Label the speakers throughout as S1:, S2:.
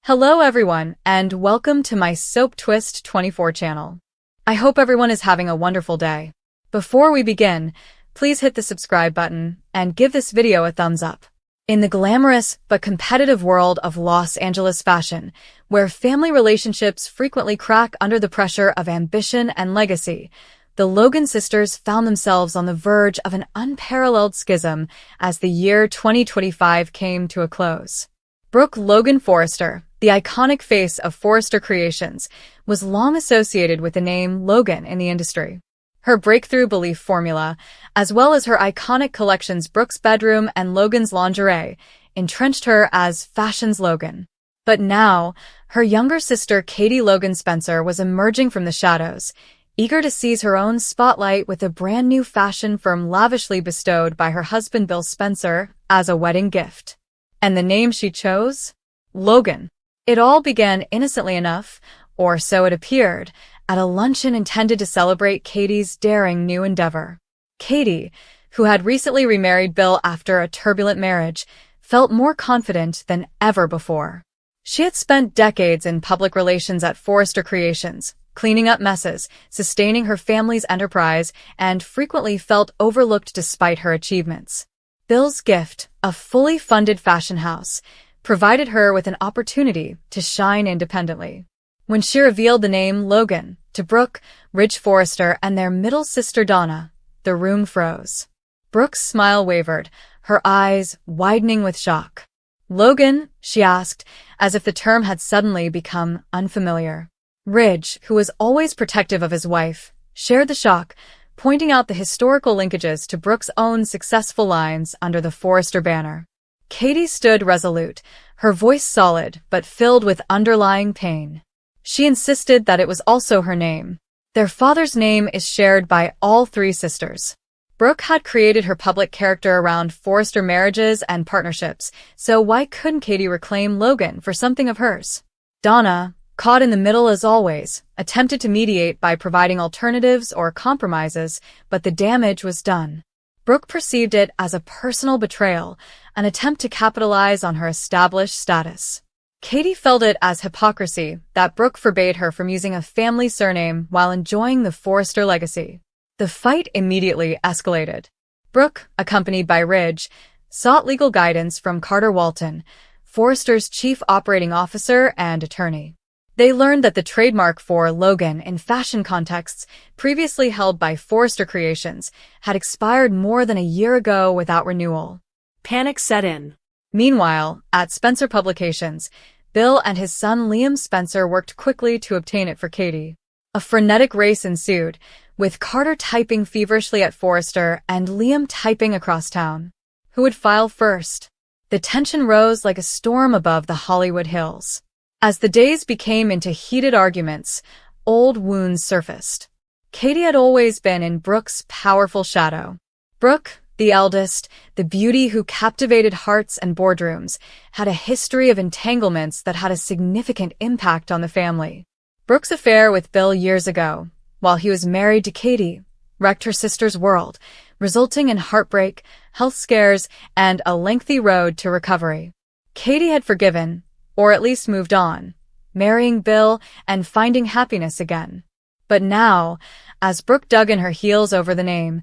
S1: Hello everyone, and welcome to my Soap Twist 24 channel. I hope everyone is having a wonderful day. Before we begin, please hit the subscribe button and give this video a thumbs up. In the glamorous but competitive world of Los Angeles fashion, where family relationships frequently crack under the pressure of ambition and legacy, the Logan sisters found themselves on the verge of an unparalleled schism as the year 2025 came to a close. Brooke Logan Forrester, the iconic face of Forrester Creations, was long associated with the name Logan in the industry. Her breakthrough belief formula, as well as her iconic collections Brooke's Bedroom and Logan's Lingerie, entrenched her as fashion's Logan. But now, her younger sister Katie Logan Spencer was emerging from the shadows, eager to seize her own spotlight with a brand new fashion firm lavishly bestowed by her husband Bill Spencer as a wedding gift. And the name she chose? Logan. It all began innocently enough, or so it appeared, at a luncheon intended to celebrate Katie's daring new endeavor. Katie, who had recently remarried Bill after a turbulent marriage, felt more confident than ever before. She had spent decades in public relations at Forrester Creations, cleaning up messes, sustaining her family's enterprise, and frequently felt overlooked despite her achievements. Bill's gift, a fully funded fashion house, provided her with an opportunity to shine independently. When she revealed the name Logan to Brooke, Ridge Forrester, and their middle sister Donna, the room froze. Brooke's smile wavered, her eyes widening with shock. "Logan?" she asked, as if the term had suddenly become unfamiliar. Ridge, who was always protective of his wife, shared the shock, pointing out the historical linkages to Brooke's own successful lines under the Forrester banner. Katie stood resolute, her voice solid but filled with underlying pain. She insisted that it was also her name. Their father's name is shared by all three sisters. Brooke had created her public character around Forrester marriages and partnerships, so why couldn't Katie reclaim Logan for something of hers? Donna, caught in the middle as always, attempted to mediate by providing alternatives or compromises, but the damage was done. Brooke perceived it as a personal betrayal, an attempt to capitalize on her established status. Katie felt it as hypocrisy that Brooke forbade her from using a family surname while enjoying the Forrester legacy. The fight immediately escalated. Brooke, accompanied by Ridge, sought legal guidance from Carter Walton, Forrester's chief operating officer and attorney. They learned that the trademark for Logan in fashion contexts, previously held by Forrester Creations, had expired more than a year ago without renewal. Panic set in. Meanwhile, at Spencer Publications, Bill and his son Liam Spencer worked quickly to obtain it for Katie. A frenetic race ensued, with Carter typing feverishly at Forrester and Liam typing across town. Who would file first? The tension rose like a storm above the Hollywood hills. As the days became into heated arguments, old wounds surfaced. Katie had always been in Brooke's powerful shadow. Brooke, the eldest, the beauty who captivated hearts and boardrooms, had a history of entanglements that had a significant impact on the family. Brooke's affair with Bill years ago, while he was married to Katie, wrecked her sister's world, resulting in heartbreak, health scares, and a lengthy road to recovery. Katie had forgiven, or at least moved on, marrying Bill and finding happiness again. But now, as Brooke dug in her heels over the name,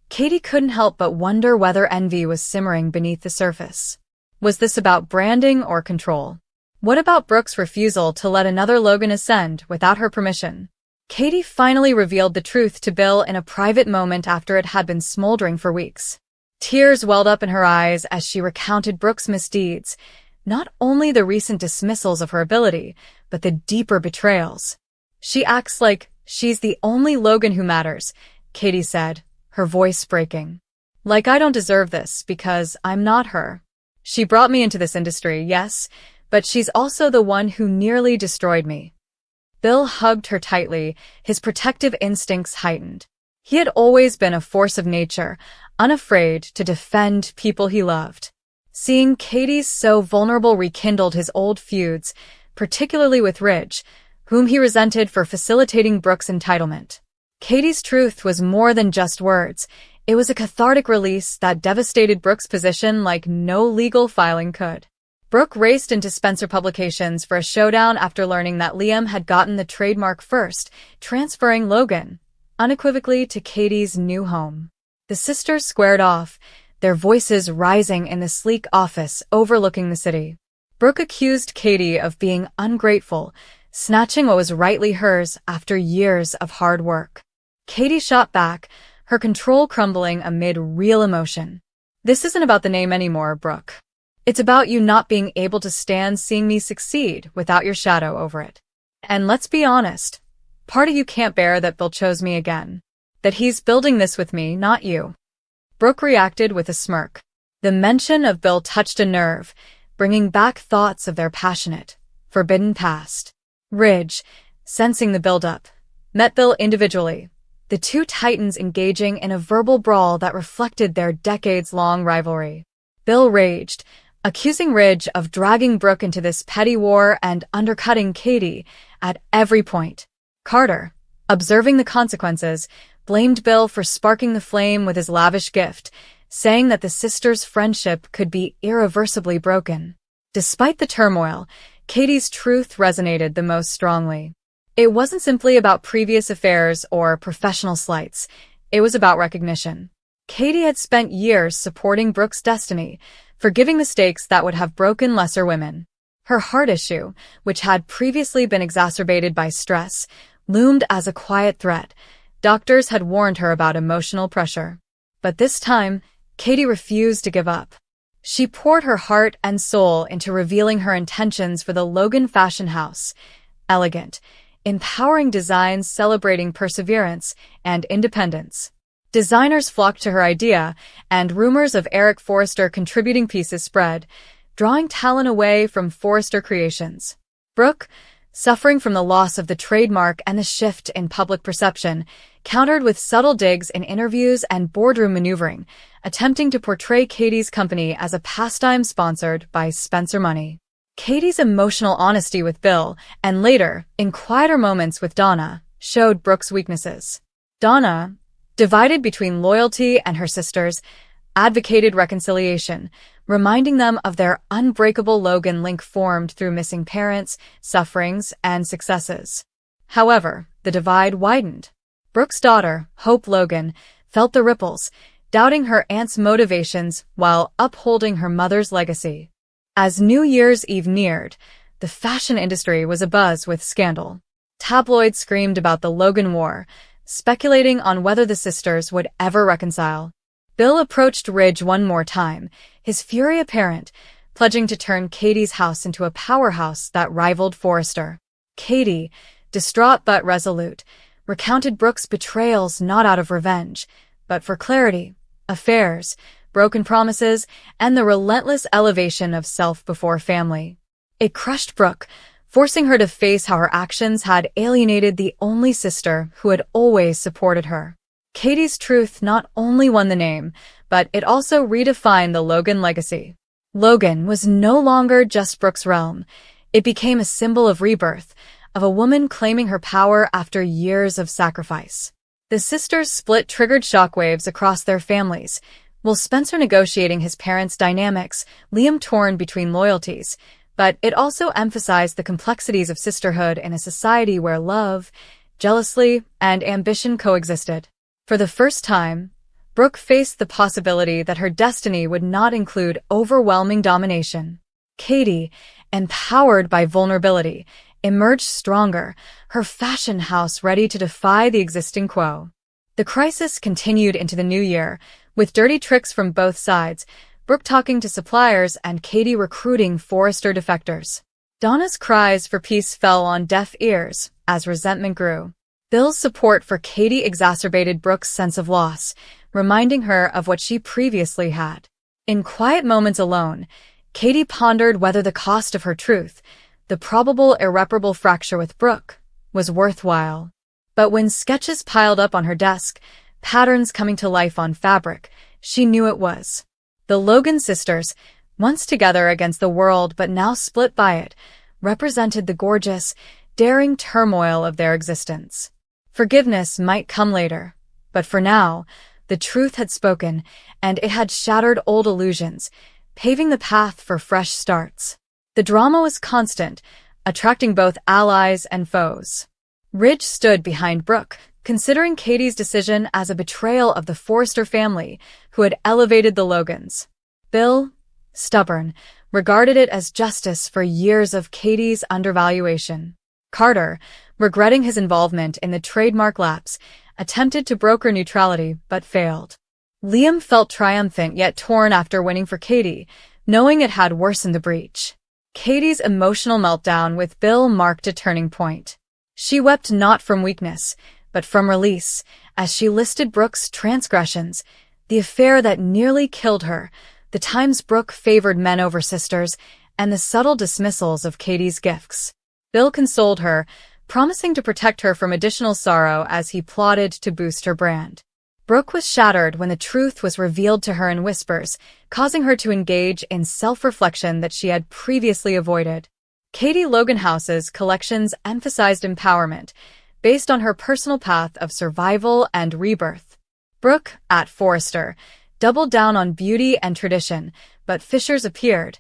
S1: Katie couldn't help but wonder whether envy was simmering beneath the surface. Was this about branding or control? What about Brooke's refusal to let another Logan ascend without her permission? Katie finally revealed the truth to Bill in a private moment after it had been smoldering for weeks. Tears welled up in her eyes as she recounted Brooke's misdeeds, not only the recent dismissals of her ability, but the deeper betrayals. "She acts like she's the only Logan who matters," Katie said, her voice breaking. "Like I don't deserve this because I'm not her. She brought me into this industry, yes, but she's also the one who nearly destroyed me." Bill hugged her tightly, his protective instincts heightened. He had always been a force of nature, unafraid to defend people he loved. Seeing Katie's so vulnerable rekindled his old feuds, particularly with Ridge, whom he resented for facilitating Brooke's entitlement. Katie's truth was more than just words. It was a cathartic release that devastated Brooke's position like no legal filing could. Brooke raced into Spencer Publications for a showdown after learning that Liam had gotten the trademark first, transferring Logan unequivocally to Katie's new home. The sisters squared off, their voices rising in the sleek office overlooking the city. Brooke accused Katie of being ungrateful, snatching what was rightly hers after years of hard work. Katie shot back, her control crumbling amid real emotion. "This isn't about the name anymore, Brooke. It's about you not being able to stand seeing me succeed without your shadow over it. And let's be honest, part of you can't bear that Bill chose me again. That he's building this with me, not you." Brooke reacted with a smirk. The mention of Bill touched a nerve, bringing back thoughts of their passionate, forbidden past. Ridge, sensing the buildup, met Bill individually, the two titans engaging in a verbal brawl that reflected their decades-long rivalry. Bill raged, accusing Ridge of dragging Brooke into this petty war and undercutting Katie at every point. Carter, observing the consequences, blamed Bill for sparking the flame with his lavish gift, saying that the sisters' friendship could be irreversibly broken. Despite the turmoil, Katie's truth resonated the most strongly. It wasn't simply about previous affairs or professional slights. It was about recognition. Katie had spent years supporting Brooke's destiny, forgiving mistakes that would have broken lesser women. Her heart issue, which had previously been exacerbated by stress, loomed as a quiet threat. Doctors had warned her about emotional pressure. But this time, Katie refused to give up. She poured her heart and soul into revealing her intentions for the Logan fashion house. Elegant, empowering designs celebrating perseverance and independence. Designers flocked to her idea, and rumors of Eric Forrester contributing pieces spread, drawing talent away from Forrester Creations. Brooke, suffering from the loss of the trademark and the shift in public perception, countered with subtle digs in interviews and boardroom maneuvering, attempting to portray Katie's company as a pastime sponsored by Spencer money. Katie's emotional honesty with Bill, and later, in quieter moments with Donna, showed Brooke's weaknesses. Donna, divided between loyalty and her sisters, advocated reconciliation, reminding them of their unbreakable Logan link formed through missing parents, sufferings, and successes. However, the divide widened. Brooke's daughter, Hope Logan, felt the ripples, doubting her aunt's motivations while upholding her mother's legacy. As New Year's Eve neared, the fashion industry was abuzz with scandal. Tabloids screamed about the Logan War, speculating on whether the sisters would ever reconcile. Bill approached Ridge one more time, his fury apparent, pledging to turn Katie's house into a powerhouse that rivaled Forrester. Katie, distraught but resolute, recounted Brooke's betrayals not out of revenge, but for clarity, affairs, broken promises, and the relentless elevation of self before family. It crushed Brooke, forcing her to face how her actions had alienated the only sister who had always supported her. Katie's truth not only won the name, but it also redefined the Logan legacy. Logan was no longer just Brooke's realm. It became a symbol of rebirth, of a woman claiming her power after years of sacrifice. The sisters' split triggered shockwaves across their families, while Spencer negotiating his parents' dynamics, Liam torn between loyalties, but it also emphasized the complexities of sisterhood in a society where love, jealousy, and ambition coexisted. For the first time, Brooke faced the possibility that her destiny would not include overwhelming domination. Katie, empowered by vulnerability, emerged stronger, her fashion house ready to defy the existing quo. The crisis continued into the new year, with dirty tricks from both sides, Brooke talking to suppliers and Katie recruiting Forrester defectors. Donna's cries for peace fell on deaf ears as resentment grew. Bill's support for Katie exacerbated Brooke's sense of loss, reminding her of what she previously had. In quiet moments alone, Katie pondered whether the cost of her truth, the probable irreparable fracture with Brooke, was worthwhile. But when sketches piled up on her desk, patterns coming to life on fabric, she knew it was. The Logan sisters, once together against the world but now split by it, represented the gorgeous, daring turmoil of their existence. Forgiveness might come later, but for now, the truth had spoken, and it had shattered old illusions, paving the path for fresh starts. The drama was constant, attracting both allies and foes. Ridge stood behind Brooke, considering Katie's decision as a betrayal of the Forrester family, who had elevated the Logans. Bill, stubborn, regarded it as justice for years of Katie's undervaluation. Carter, regretting his involvement in the trademark lapse, attempted to broker neutrality but failed. Liam felt triumphant yet torn after winning for Katie, knowing it had worsened the breach. Katie's emotional meltdown with Bill marked a turning point. She wept not from weakness, but from release, as she listed Brooke's transgressions, the affair that nearly killed her, the times Brooke favored men over sisters, and the subtle dismissals of Katie's gifts. Bill consoled her, promising to protect her from additional sorrow as he plotted to boost her brand. Brooke was shattered when the truth was revealed to her in whispers, causing her to engage in self-reflection that she had previously avoided. Katie Loganhouse's collections emphasized empowerment, based on her personal path of survival and rebirth. Brooke, at Forrester, doubled down on beauty and tradition, but fissures appeared,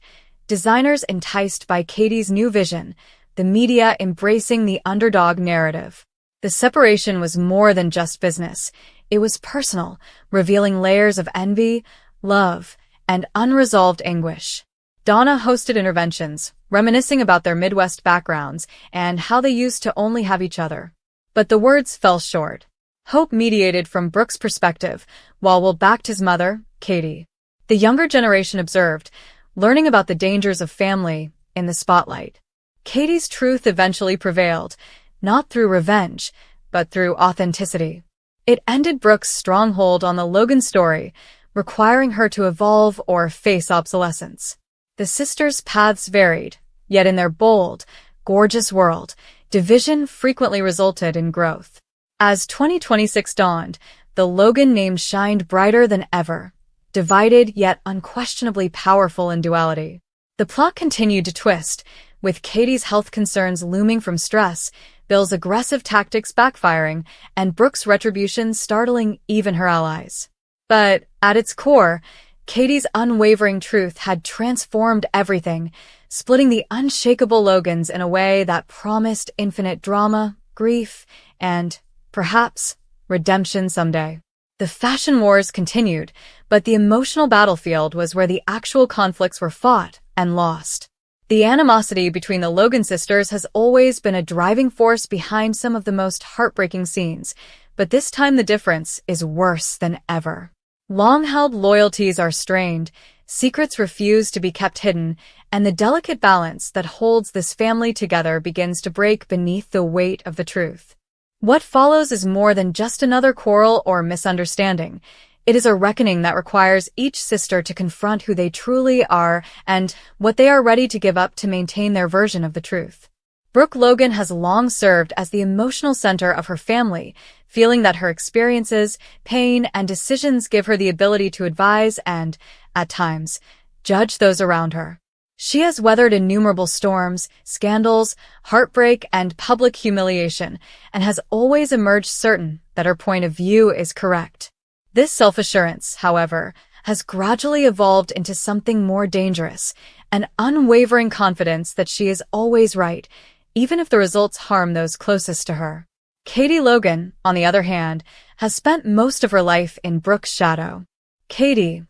S1: designers enticed by Katie's new vision, the media embracing the underdog narrative. The separation was more than just business. It was personal, revealing layers of envy, love, and unresolved anguish. Donna hosted interventions, reminiscing about their Midwest backgrounds and how they used to only have each other. But the words fell short. Hope mediated from Brooke's perspective, while Will backed his mother, Katie. The younger generation observed, learning about the dangers of family in the spotlight. Katie's truth eventually prevailed, not through revenge, but through authenticity. It ended Brooke's stronghold on the Logan story, requiring her to evolve or face obsolescence. The sisters' paths varied, yet in their bold, gorgeous world, division frequently resulted in growth. As 2026 dawned, the Logan name shined brighter than ever, divided yet unquestionably powerful in duality. The plot continued to twist, with Katie's health concerns looming from stress, Bill's aggressive tactics backfiring, and Brooke's retribution startling even her allies. But, at its core, Katie's unwavering truth had transformed everything, splitting the unshakable Logans in a way that promised infinite drama, grief, and, perhaps, redemption someday. The fashion wars continued, but the emotional battlefield was where the actual conflicts were fought and lost. The animosity between the Logan sisters has always been a driving force behind some of the most heartbreaking scenes, but this time the difference is worse than ever. Long-held loyalties are strained, secrets refuse to be kept hidden, and the delicate balance that holds this family together begins to break beneath the weight of the truth. What follows is more than just another quarrel or misunderstanding. It is a reckoning that requires each sister to confront who they truly are and what they are ready to give up to maintain their version of the truth. Brooke Logan has long served as the emotional center of her family, feeling that her experiences, pain, and decisions give her the ability to advise and, at times, judge those around her. She has weathered innumerable storms, scandals, heartbreak, and public humiliation, and has always emerged certain that her point of view is correct. This self-assurance, however, has gradually evolved into something more dangerous, an unwavering confidence that she is always right, even if the results harm those closest to her. Katie Logan, on the other hand, has spent most of her life in Brooke's shadow. Katie,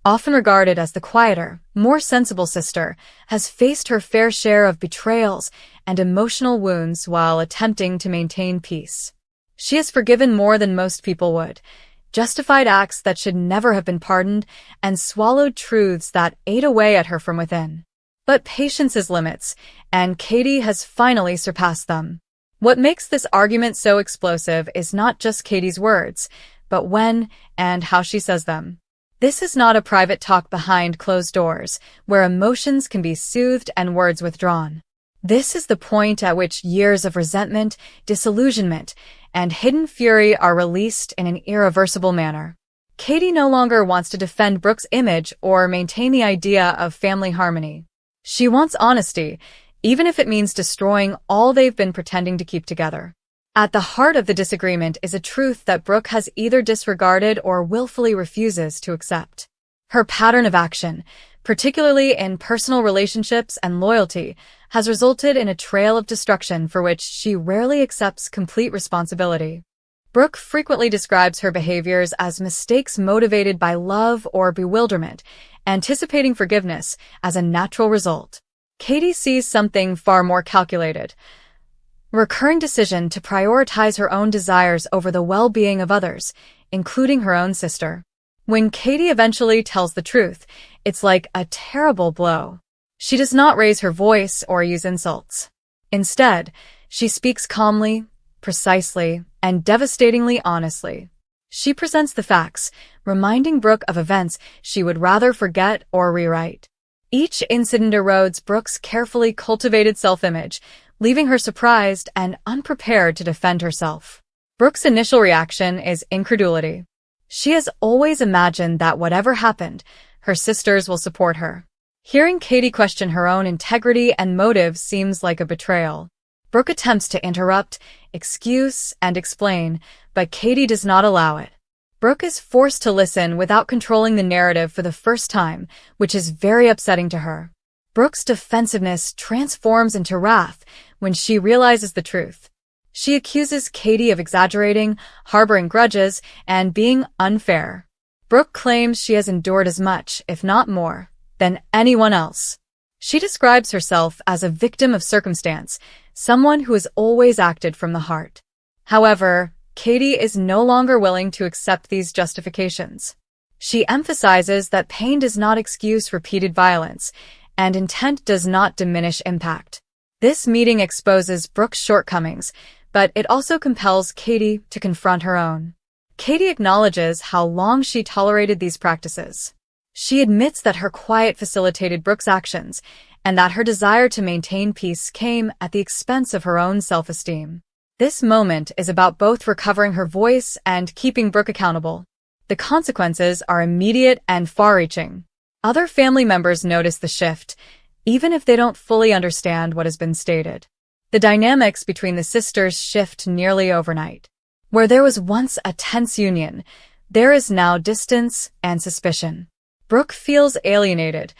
S1: often regarded as the quieter, more sensible sister, has faced her fair share of betrayals and emotional wounds while attempting to maintain peace. She has forgiven more than most people would, justified acts that should never have been pardoned, and swallowed truths that ate away at her from within. But patience has limits, and Katie has finally surpassed them. What makes this argument so explosive is not just Katie's words, but when and how she says them. This is not a private talk behind closed doors, where emotions can be soothed and words withdrawn. This is the point at which years of resentment, disillusionment, and hidden fury are released in an irreversible manner. Katie no longer wants to defend Brooke's image or maintain the idea of family harmony. She wants honesty, even if it means destroying all they've been pretending to keep together. At the heart of the disagreement is a truth that Brooke has either disregarded or willfully refuses to accept. Her pattern of action, particularly in personal relationships and loyalty, has resulted in a trail of destruction for which she rarely accepts complete responsibility. Brooke frequently describes her behaviors as mistakes motivated by love or bewilderment, anticipating forgiveness as a natural result. Katie sees something far more calculated, a recurring decision to prioritize her own desires over the well-being of others, including her own sister. When Katie eventually tells the truth, it's like a terrible blow. She does not raise her voice or use insults. Instead, she speaks calmly, precisely, and devastatingly honestly. She presents the facts, reminding Brooke of events she would rather forget or rewrite. Each incident erodes Brooke's carefully cultivated self-image, leaving her surprised and unprepared to defend herself. Brooke's initial reaction is incredulity. She has always imagined that whatever happened, her sisters will support her. Hearing Katie question her own integrity and motives seems like a betrayal. Brooke attempts to interrupt, excuse, and explain, but Katie does not allow it. Brooke is forced to listen without controlling the narrative for the first time, which is very upsetting to her. Brooke's defensiveness transforms into wrath when she realizes the truth. She accuses Katie of exaggerating, harboring grudges, and being unfair. Brooke claims she has endured as much, if not more, than anyone else. She describes herself as a victim of circumstance, someone who has always acted from the heart. However, Katie is no longer willing to accept these justifications. She emphasizes that pain does not excuse repeated violence, and intent does not diminish impact. This meeting exposes Brooke's shortcomings, but it also compels Katie to confront her own. Katie acknowledges how long she tolerated these practices. She admits that her quiet facilitated Brooke's actions, and that her desire to maintain peace came at the expense of her own self-esteem. This moment is about both recovering her voice and keeping Brooke accountable. The consequences are immediate and far-reaching. Other family members notice the shift, even if they don't fully understand what has been stated. The dynamics between the sisters shift nearly overnight. Where there was once a tense union, there is now distance and suspicion. Brooke feels alienated,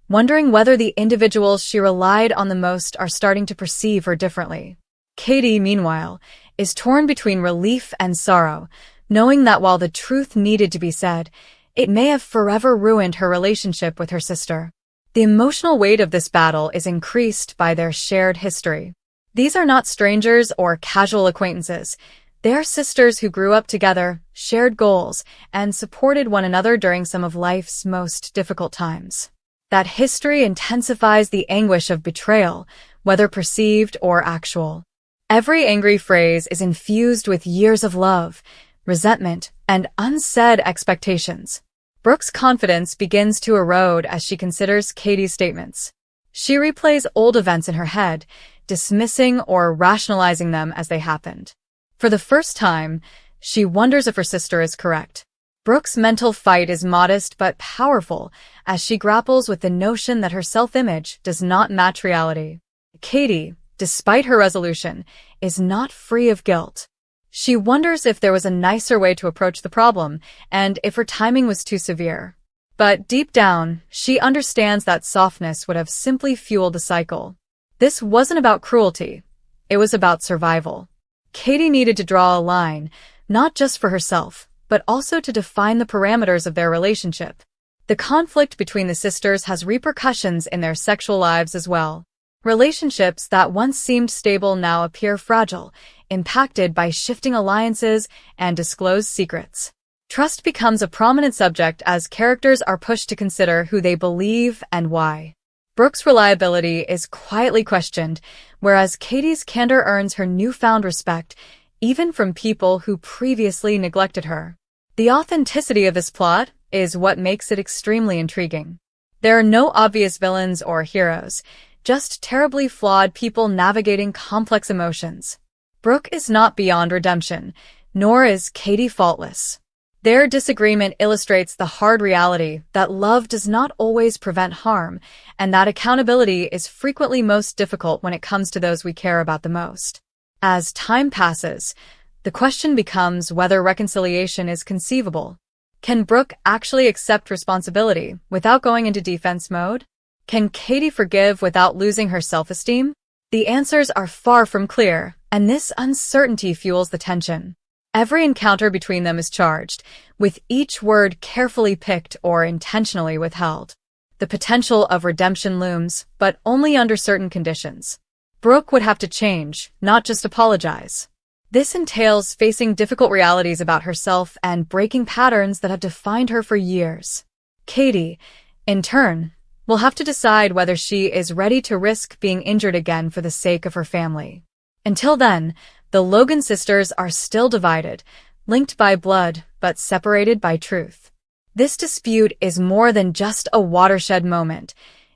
S1: wondering whether the individuals she relied on the most are starting to perceive her differently. Katie, meanwhile, is torn between relief and sorrow, knowing that while the truth needed to be said, it may have forever ruined her relationship with her sister. The emotional weight of this battle is increased by their shared history. These are not strangers or casual acquaintances. They are sisters who grew up together, shared goals, and supported one another during some of life's most difficult times. That history intensifies the anguish of betrayal, whether perceived or actual. Every angry phrase is infused with years of love, resentment, and unsaid expectations. Brooke's confidence begins to erode as she considers Katie's statements. She replays old events in her head, dismissing or rationalizing them as they happened. For the first time, she wonders if her sister is correct. Brooke's mental fight is modest but powerful as she grapples with the notion that her self-image does not match reality. Katie, despite her resolution, is not free of guilt. She wonders if there was a nicer way to approach the problem and if her timing was too severe. But deep down, she understands that softness would have simply fueled the cycle. This wasn't about cruelty. It was about survival. Katie needed to draw a line, not just for herself, but also to define the parameters of their relationship. The conflict between the sisters has repercussions in their sexual lives as well. Relationships that once seemed stable now appear fragile, impacted by shifting alliances and disclosed secrets. Trust becomes a prominent subject as characters are pushed to consider who they believe and why. Brooke's reliability is quietly questioned, whereas Katie's candor earns her newfound respect, even from people who previously neglected her. The authenticity of this plot is what makes it extremely intriguing. There are no obvious villains or heroes, just terribly flawed people navigating complex emotions. Brooke is not beyond redemption, nor is Katie faultless. Their disagreement illustrates the hard reality that love does not always prevent harm, and that accountability is frequently most difficult when it comes to those we care about the most. As time passes, the question becomes whether reconciliation is conceivable. Can Brooke actually accept responsibility without going into defense mode? Can Katie forgive without losing her self-esteem? The answers are far from clear, and this uncertainty fuels the tension. Every encounter between them is charged, with each word carefully picked or intentionally withheld. The potential of redemption looms, but only under certain conditions. Brooke would have to change, not just apologize. This entails facing difficult realities about herself and breaking patterns that have defined her for years. Katie, in turn, will have to decide whether she is ready to risk being injured again for the sake of her family. Until then, the Logan sisters are still divided, linked by blood, but separated by truth. This dispute is more than just a watershed moment.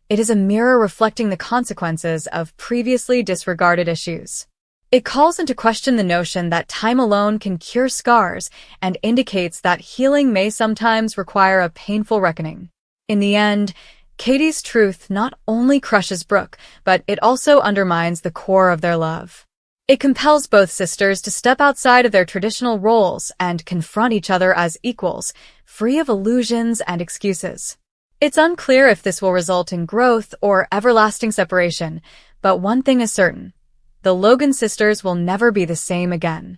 S1: It is a mirror reflecting the consequences of previously disregarded issues. It calls into question the notion that time alone can cure scars and indicates that healing may sometimes require a painful reckoning. In the end, Katie's truth not only crushes Brooke, but it also undermines the core of their love. It compels both sisters to step outside of their traditional roles and confront each other as equals, free of illusions and excuses. It's unclear if this will result in growth or everlasting separation, but one thing is certain: the Logan sisters will never be the same again.